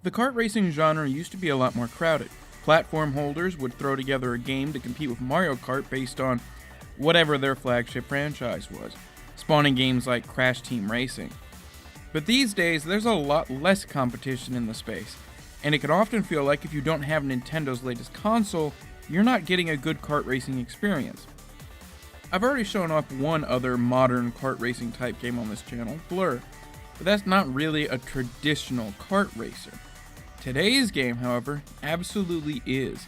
The kart racing genre used to be a lot more crowded. Platform holders would throw together a game to compete with Mario Kart based on whatever their flagship franchise was, spawning games like Crash Team Racing. But these days, there's a lot less competition in the space, and it can often feel like if you don't have Nintendo's latest console, you're not getting a good kart racing experience. I've already shown off one other modern kart racing type game on this channel, Blur, but that's not really a traditional kart racer. Today's game, however, absolutely is.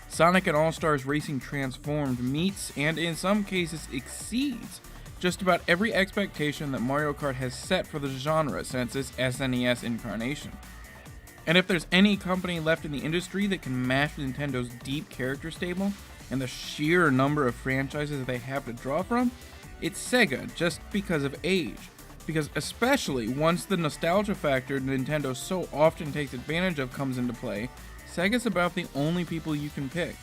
Sonic and All-Stars Racing Transformed meets, and in some cases exceeds, just about every expectation that Mario Kart has set for the genre since its SNES incarnation. And if there's any company left in the industry that can match Nintendo's deep character stable and the sheer number of franchises they have to draw from, it's Sega, just because of age. Because especially once the nostalgia factor Nintendo so often takes advantage of comes into play, Sega's about the only people you can pick.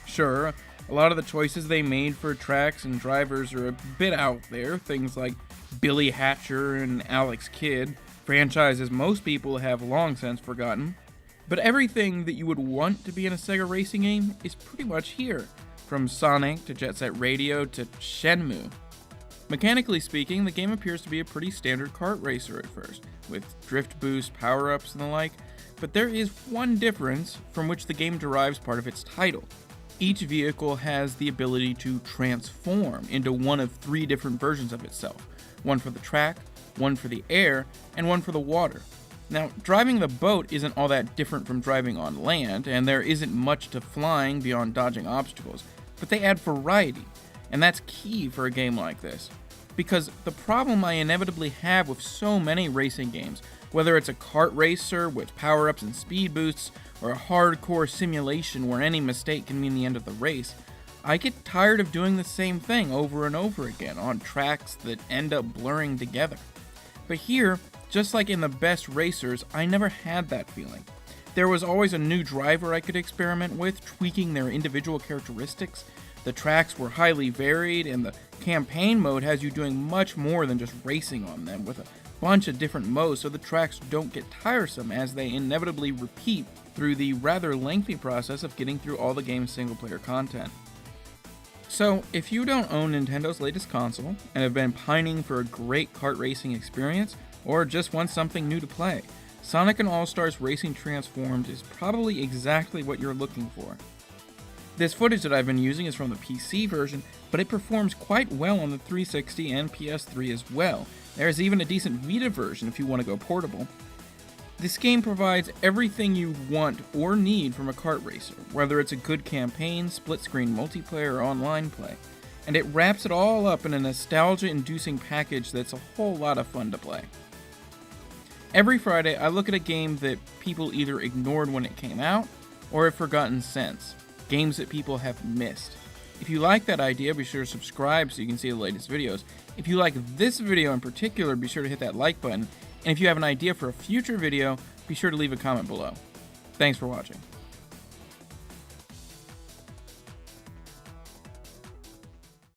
Sure, a lot of the choices they made for tracks and drivers are a bit out there, things like Billy Hatcher and Alex Kidd, franchises most people have long since forgotten. But everything that you would want to be in a Sega racing game is pretty much here, from Sonic to Jet Set Radio to Shenmue. Mechanically speaking, the game appears to be a pretty standard kart racer at first, with drift boost, power-ups, and the like, but there is one difference from which the game derives part of its title. Each vehicle has the ability to transform into one of 3 different versions of itself, one for the track, one for the air, and one for the water. Now, driving the boat isn't all that different from driving on land, and there isn't much to flying beyond dodging obstacles, but they add variety, and that's key for a game like this. Because the problem I inevitably have with so many racing games, whether it's a kart racer with power-ups and speed boosts, or a hardcore simulation where any mistake can mean the end of the race, I get tired of doing the same thing over and over again on tracks that end up blurring together. But here, just like in the best racers, I never had that feeling. There was always a new driver I could experiment with, tweaking their individual characteristics. The tracks were highly varied, and the campaign mode has you doing much more than just racing on them, with a bunch of different modes so the tracks don't get tiresome as they inevitably repeat through the rather lengthy process of getting through all the game's single-player content. So, if you don't own Nintendo's latest console, and have been pining for a great kart racing experience, or just want something new to play, Sonic and All-Stars Racing Transformed is probably exactly what you're looking for. This footage that I've been using is from the PC version, but it performs quite well on the 360 and PS3 as well. There's even a decent Vita version if you want to go portable. This game provides everything you want or need from a kart racer, whether it's a good campaign, split-screen multiplayer, or online play. And it wraps it all up in a nostalgia-inducing package that's a whole lot of fun to play. Every Friday, I look at a game that people either ignored when it came out, or have forgotten since. Games that people have missed. If you like that idea, be sure to subscribe so you can see the latest videos. If you like this video in particular, be sure to hit that like button. And if you have an idea for a future video, be sure to leave a comment below. Thanks for watching.